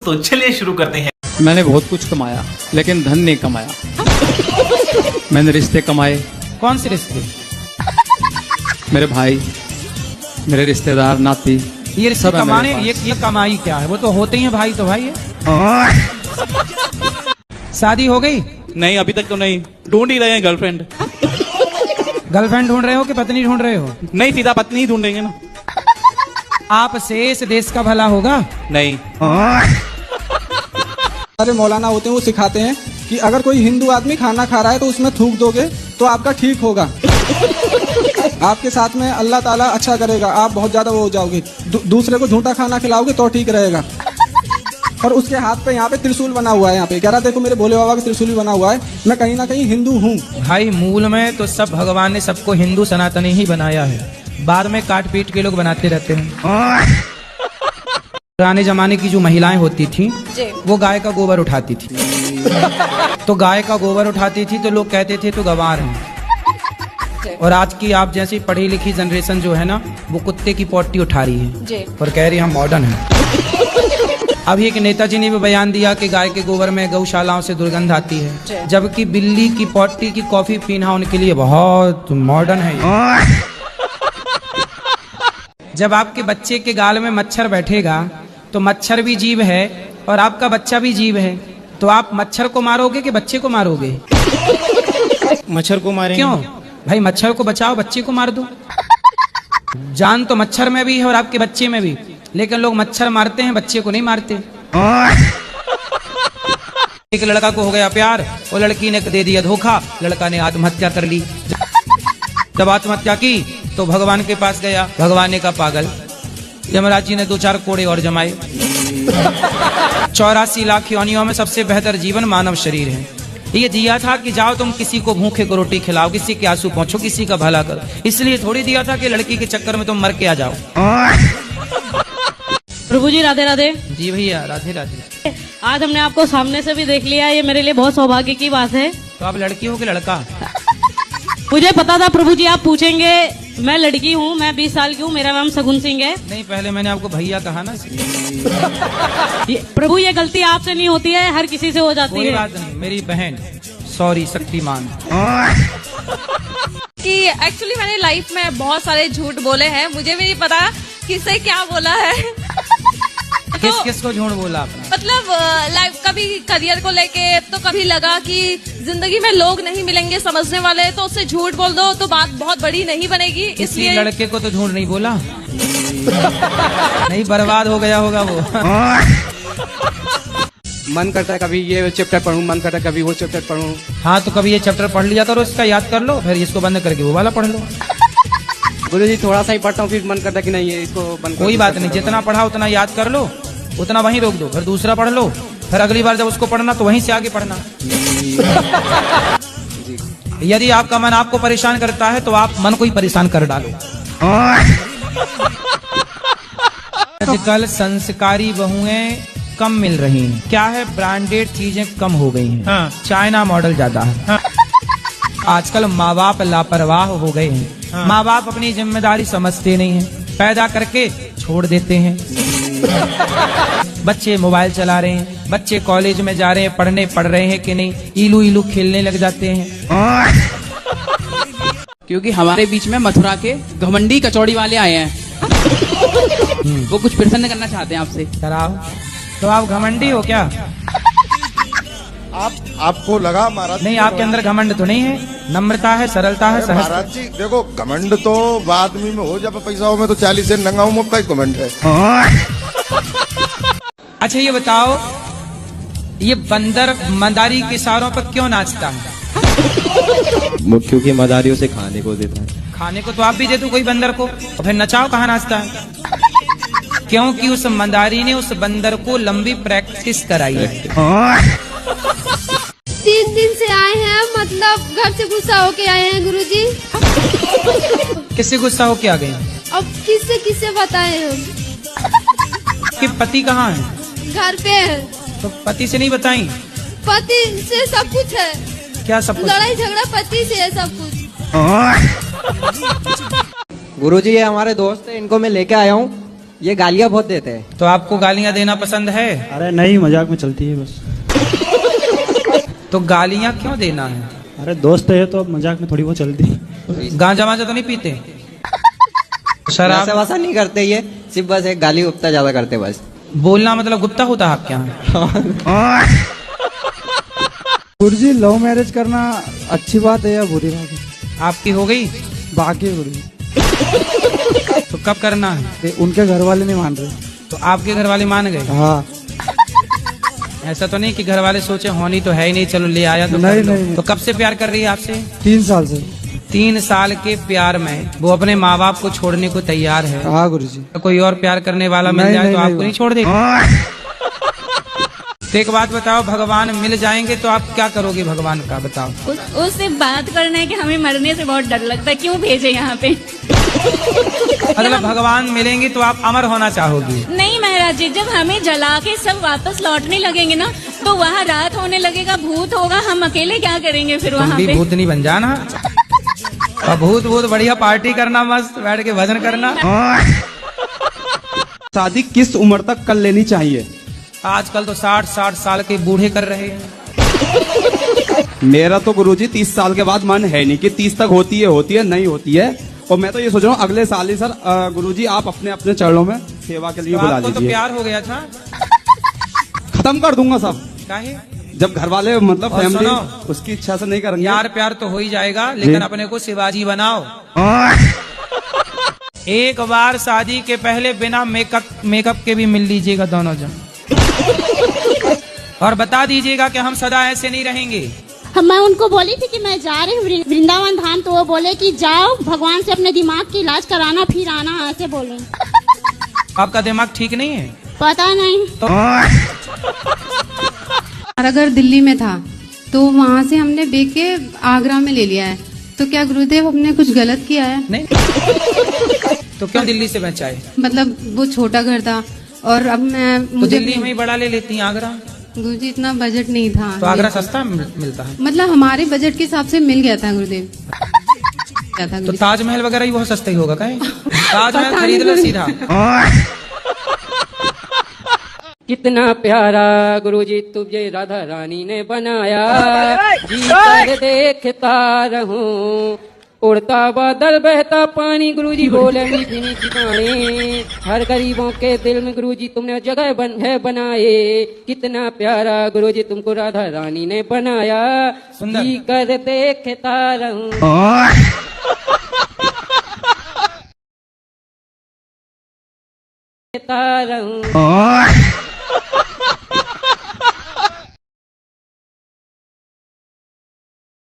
तो चलिए शुरू करते हैं। मैंने बहुत कुछ कमाया लेकिन धन नहीं कमाया। मैंने रिश्ते कमाए। कौन से रिश्ते? मेरे भाई, मेरे रिश्तेदार, नाती, ये रिश्ते सब है कमाने, मेरे ये कमाई क्या है? वो तो होते ही हैं, भाई तो भाई है। शादी हो गई? नहीं, अभी तक तो नहीं। ढूंढ ही रहे हैं गर्लफ्रेंड। गर्लफ्रेंड ढूंढ रहे हो कि पत्नी ढूंढ रहे हो? नहीं, सीधा पत्नी ही ढूंढेंगे ना। आपसे इस देश का भला होगा? नहीं। सारे मौलाना होते हैं, वो सिखाते हैं कि अगर कोई हिंदू आदमी खाना खा रहा है तो उसमें थूक दोगे तो आपका ठीक होगा। आपके साथ में अल्लाह ताला अच्छा करेगा, आप बहुत ज्यादा वो हो जाओगे। दूसरे को झूठा खाना खिलाओगे तो ठीक रहेगा। और उसके हाथ पे यहाँ पे त्रिशूल बना हुआ है, यहाँ पे कह रहा देखो मेरे भोले बाबा का त्रिशूल भी बना हुआ है। मैं कहीं ना कहीं हिंदू हूँ। भाई मूल में तो सब भगवान ने सबको हिंदू सनातनी ही बनाया है, बाद में काट पीट के लोग बनाते रहते हैं। पुराने जमाने की जो महिलाएं होती थी वो गाय का गोबर उठाती थी। तो गाय का गोबर उठाती थी तो लोग कहते थे तो गंवार हैं। और आज की आप जैसी पढ़ी लिखी जनरेशन जो है ना, वो कुत्ते की पोटी उठा रही है और कह रही हम मॉडर्न हैं। अभी एक नेताजी ने भी बयान दिया कि गाय के गोबर में गौशालाओं से दुर्गंध आती है, जबकि बिल्ली की पोटी की कॉफी पीना उनके लिए बहुत मॉडर्न है। जब आपके बच्चे के गाल में मच्छर बैठेगा तो मच्छर भी जीव है और आपका बच्चा भी जीव है, तो आप मच्छर को मारोगे कि बच्चे को मारोगे? मच्छर को मारेंगे। क्यों भाई? मच्छर को बचाओ, बच्चे को मार दो। जान तो मच्छर में भी है और आपके बच्चे में भी, लेकिन लोग मच्छर मारते हैं, बच्चे को नहीं मारते। एक लड़का को हो गया प्यार, वो लड़की ने दे दिया धोखा, लड़का ने आत्महत्या कर ली। जब आत्महत्या की तो भगवान के पास गया, भगवान ने कहा पागल। यमराज जी ने 2-4 कोड़े और जमाए। 84 लाख योनियों में सबसे बेहतर जीवन मानव शरीर है। ये दिया था कि जाओ तुम किसी को भूखे को रोटी खिलाओ, किसी के आंसू पहुंचो, किसी का भला करो। इसलिए थोड़ी दिया था कि लड़की के चक्कर में तुम मर के आ जाओ। प्रभु जी राधे राधे। जी भैया राधे राधे। आज हमने आपको सामने से भी देख लिया, ये मेरे लिए बहुत सौभाग्य की बात है। तो आप लड़की हो कि लड़का? मुझे पता था प्रभु जी आप पूछेंगे। मैं लड़की हूँ, मैं 20 साल की हूँ, मेरा नाम सगुन सिंह है। नहीं, पहले मैंने आपको भैया कहा ना। प्रभु ये गलती आपसे नहीं होती है, हर किसी से हो जाती कोई है। बात नहीं, मेरी बहन। सॉरी शक्तिमान। कि एक्चुअली मैंने लाइफ में बहुत सारे झूठ बोले हैं, मुझे भी नहीं पता किससे क्या बोला है। किस किस को झूठ बोला आपने? मतलब लाइफ, कभी करियर को लेके, तो कभी लगा कि जिंदगी में लोग नहीं मिलेंगे समझने वाले, तो उससे झूठ बोल दो तो बात बहुत बड़ी नहीं बनेगी। इसलिए लड़के को तो झूठ नहीं बोला। नहीं, बर्बाद हो गया होगा वो। मन करता है कभी ये चैप्टर पढ़ूं, मन करता है कभी वो चैप्टर पढ़ूं। हाँ, तो कभी ये चैप्टर पढ़ लिया करो, इसका याद कर लो, फिर इसको बंद करके वो वाला पढ़ लो। गुरुजी थोड़ा सा ही पढ़ता हूँ, फिर मन करता कि नहीं ये इसको बंद। कोई बात नहीं, जितना पढ़ा उतना याद कर लो, उतना वहीं रोक दो, फिर दूसरा पढ़ लो, फिर अगली बार जब उसको पढ़ना तो वहीं से आगे पढ़ना। यदि आपका मन आपको परेशान करता है तो आप मन को ही परेशान कर डालो। आजकल संस्कारी बहुएं कम मिल रही हैं। क्या है? ब्रांडेड चीजें कम हो गई हैं। हाँ। चाइना मॉडल ज्यादा है। हाँ। आजकल माँ बाप लापरवाह हो गए हैं। हाँ। माँ बाप अपनी जिम्मेदारी समझते नहीं हैं, पैदा करके छोड़ देते हैं। बच्चे मोबाइल चला रहे हैं, बच्चे कॉलेज में जा रहे हैं, पढ़ रहे हैं कि नहीं, इलू इलू खेलने लग जाते हैं। क्योंकि हमारे बीच में मथुरा के घमंडी कचौड़ी वाले आए हैं। वो कुछ प्रसन्न करना चाहते हैं आपसे। कराओ। तो आप घमंडी हो क्या? आपको लगा महाराज? नहीं, आपके अंदर घमंड तो नहीं है, नम्रता है, सरलता है। महाराज जी देखो, घमंड तो आदमी में हो, जब पैसा हो में तो 40 से नंगा हूँ, का घमंड है। अच्छा ये बताओ, ये बंदर मदारी के इशारों पर क्यों नाचता है? क्योंकि मदारियों से खाने को देता है। खाने को तो आप भी दे दो कोई बंदर को, और फिर नचाओ, कहाँ नाचता है? क्योंकि उस मदारी ने उस बंदर को लंबी प्रैक्टिस कराई है। 3 दिन से आए हैं, मतलब घर से गुस्सा होके आए हैं गुरुजी। किससे गुस्सा होके आ गए? अब किससे बताएं हम? कि पति कहाँ है? घर पे है। तो पति से नहीं बताई? पति से सब कुछ है। क्या सब कुछ? लड़ाई झगड़ा पति से है सब कुछ। गुरुजी ये हमारे दोस्त है, इनको मैं लेके आया हूँ। ये गालियाँ बहुत देते हैं। तो आपको गालियां देना पसंद है? अरे नहीं, मजाक में चलती है बस। तो गालियां क्यों देना है? अरे दोस्त है तो मजाक में थोड़ी बहुत चलती है। गांजा वांजा तो नहीं पीते? शराब वैसा नहीं करते ये, सिर्फ बस एक गाली गुप्ता ज्यादा करते बस। बोलना मतलब गुप्ता होता है आपके यहाँ? गुरुजी लव मैरिज करना अच्छी बात है या बुरी बात है? आपकी हो गई? बाकी गुरुजी। तो कब करना है? उनके घर वाले नहीं मान रहे। तो आपके घर वाले मान गए? हाँ। ऐसा तो नहीं कि घर वाले सोचे होनी तो है ही नहीं, चलो ले आया तो नहीं, कर लो। नहीं। तो कब से प्यार कर रही है आपसे? 3 साल से। 3 साल के प्यार में वो अपने माँ बाप को छोड़ने को तैयार है। हाँ गुरुजी। तो कोई और प्यार करने वाला मिल जाए तो आपको नहीं छोड़ देगी? तो एक बात बताओ, भगवान मिल जाएंगे तो आप क्या करोगे? भगवान का बताओ। उससे बात करना है कि हमें मरने से बहुत डर लगता है, क्यों भेजे यहाँ पे? मतलब भगवान मिलेंगे तो आप अमर होना चाहोगी? नहीं महाराज जी, जब हमें जला के सब वापस लौटने लगेंगे ना, तो वहाँ रात होने लगेगा, भूत होगा, हम अकेले क्या करेंगे फिर वहाँ भी पे? भूत नहीं बन जाना। और भूत बढ़िया पार्टी करना, मस्त बैठ के भजन करना। शादी किस उम्र तक कर लेनी चाहिए? आजकल तो 60 साल के बूढ़े कर रहे हैं। मेरा तो गुरुजी 30 साल के बाद मन है नहीं कि 30 तक होती है नहीं होती है। और मैं तो ये सोच रहा हूँ अगले साल ही सर गुरुजी आप अपने अपने चरणों में सेवा के लिए तो बुला आपको तो लीजिए। प्यार हो गया था? खत्म कर दूंगा सब। काहे? जब घर वाले मतलब और फैमिली सुनो, उसकी इच्छा से नहीं करेंगे। यार प्यार तो हो ही जाएगा, लेकिन अपने को शिवाजी बनाओ। एक बार शादी के पहले बिना मेकअप के भी मिल लीजिएगा दोनों जन, और बता दीजिएगा कि हम सदा ऐसे नहीं रहेंगे। मैं उनको बोली थी कि मैं जा रही हूँ वृंदावन धाम, तो वो बोले कि जाओ भगवान से अपने दिमाग की इलाज कराना, फिर आना, ऐसे बोले। आपका दिमाग ठीक नहीं है? पता नहीं। और अगर दिल्ली में था तो वहाँ से हमने बेच के आगरा में ले लिया है, तो क्या गुरुदेव हमने कुछ गलत किया है? नहीं। तो क्यों दिल्ली से बचाए? मतलब वो छोटा घर था और अब मैं तो मुझे दिल्ली में ही बड़ा ले लेती हैं आगरा। गुरुजी इतना बजट नहीं था। तो आगरा सस्ता मिलता है? मतलब हमारे बजट के हिसाब से मिल गया था गुरुदेव। तो ताजमहल वगैरह ही बहुत सस्ता ही होगा क्या? ताजमहल खरीद लो सीधा। कितना प्यारा गुरुजी तुझे राधा रानी ने बनाया, जी कर देखता रहूं, उड़ता बादल बहता पानी, गुरुजी बोले मीठी मीठी बाणी, हर गरीबों के दिल में गुरुजी तुमने जगह बनाए। कितना प्यारा गुरुजी तुमको राधा रानी ने बनाया, जी कर देखता रहूं। देखता रहूं।